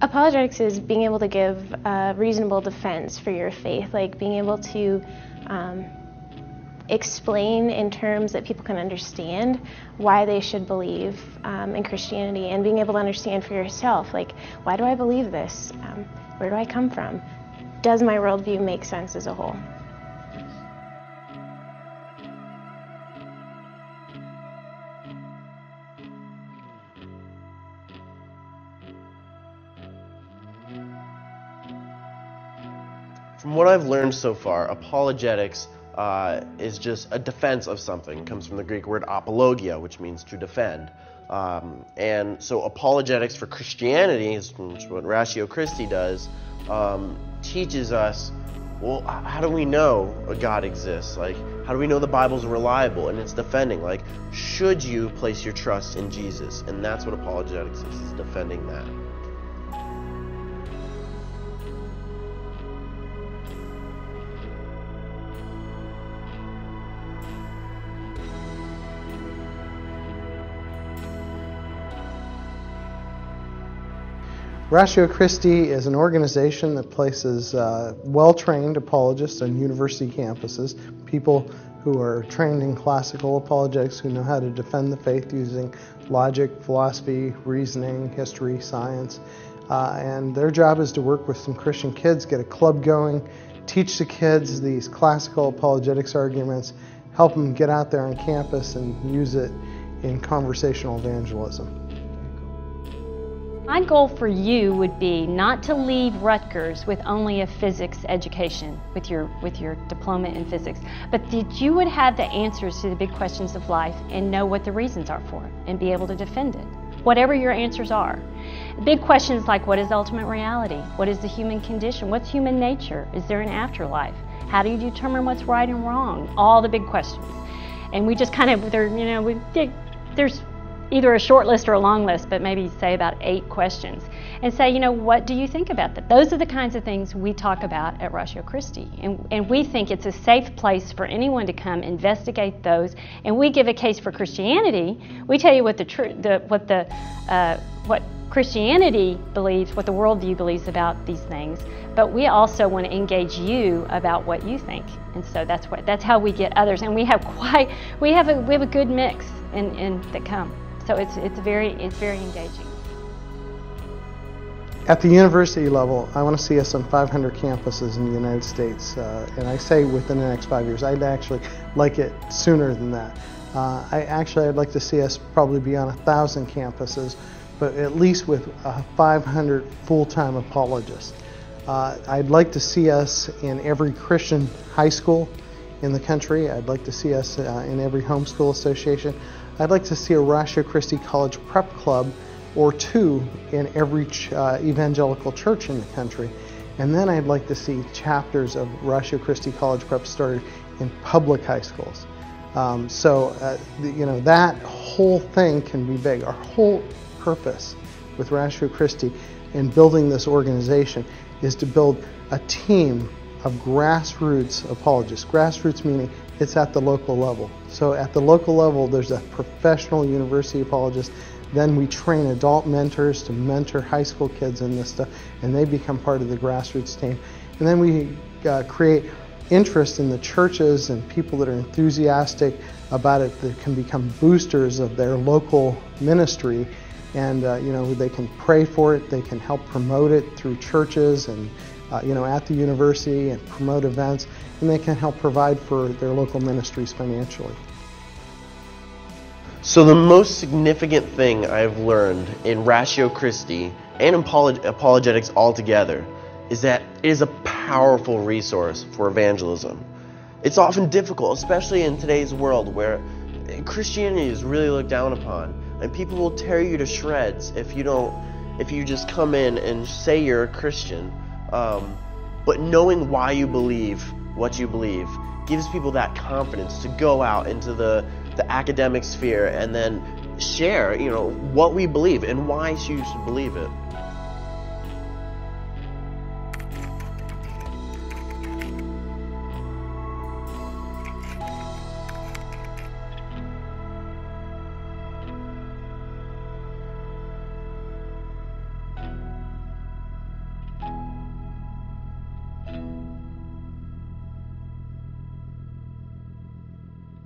Apologetics is being able to give a reasonable defense for your faith, like being able to explain in terms that people can understand why they should believe in Christianity, and being able to understand for yourself, like, why do I believe this? Where do I come from? Does my worldview make sense as a whole? From what I've learned so far, apologetics is just a defense of something. It comes from the Greek word apologia, which means to defend. And so apologetics for Christianity, which is what Ratio Christi does, teaches us, well, how do we know a God exists? Like, how do we know the Bible's reliable? And it's defending, like, should you place your trust in Jesus? And that's what apologetics is defending that. Ratio Christi is an organization that places well-trained apologists on university campuses, people who are trained in classical apologetics, who know how to defend the faith using logic, philosophy, reasoning, history, science. And their job is to work with some Christian kids, get a club going, teach the kids these classical apologetics arguments, help them get out there on campus and use it in conversational evangelism. My goal for you would be not to leave Rutgers with only a physics education, with your diploma in physics, but that you would have the answers to the big questions of life and know what the reasons are for it and be able to defend it, whatever your answers are. Big questions like, what is ultimate reality? What is the human condition? What's human nature? Is there an afterlife? How do you determine what's right and wrong? All the big questions. And we just kind of, there's either a short list or a long list, but maybe say about 8 questions, and say, what do you think about that? Those are the kinds of things we talk about at Ratio Christi, and we think it's a safe place for anyone to come investigate those. And we give a case for Christianity. We tell you what what Christianity believes, what the worldview believes about these things, but we also want to engage you about what you think, and so that's how we get others, and we have a good mix in that come. So it's very engaging. At the university level, I want to see us on 500 campuses in the United States, and I say within the next 5 years. I'd actually like it sooner than that. I'd like to see us probably be on 1,000 campuses, but at least with 500 full-time apologists. I'd like to see us in every Christian high school in the country. I'd like to see us in every homeschool association. I'd like to see a Ratio Christi College Prep Club or 2 in every evangelical church in the country. And then I'd like to see chapters of Ratio Christi College Prep started in public high schools. That whole thing can be big. Our whole purpose with Ratio Christi in building this organization is to build a team of grassroots apologists. Grassroots meaning it's at the local level. So at the local level, there's a professional university apologist. Then we train adult mentors to mentor high school kids in this stuff, and they become part of the grassroots team. And then we create interest in the churches and people that are enthusiastic about it that can become boosters of their local ministry. And they can pray for it, they can help promote it through churches and at the university and promote events, and they can help provide for their local ministries financially. So the most significant thing I've learned in Ratio Christi and apologetics altogether is that it is a powerful resource for evangelism. It's often difficult, especially in today's world where Christianity is really looked down upon, and people will tear you to shreds if you just come in and say you're a Christian. But knowing why you believe what you believe gives people that confidence to go out into the academic sphere and then share, what we believe and why you should believe it.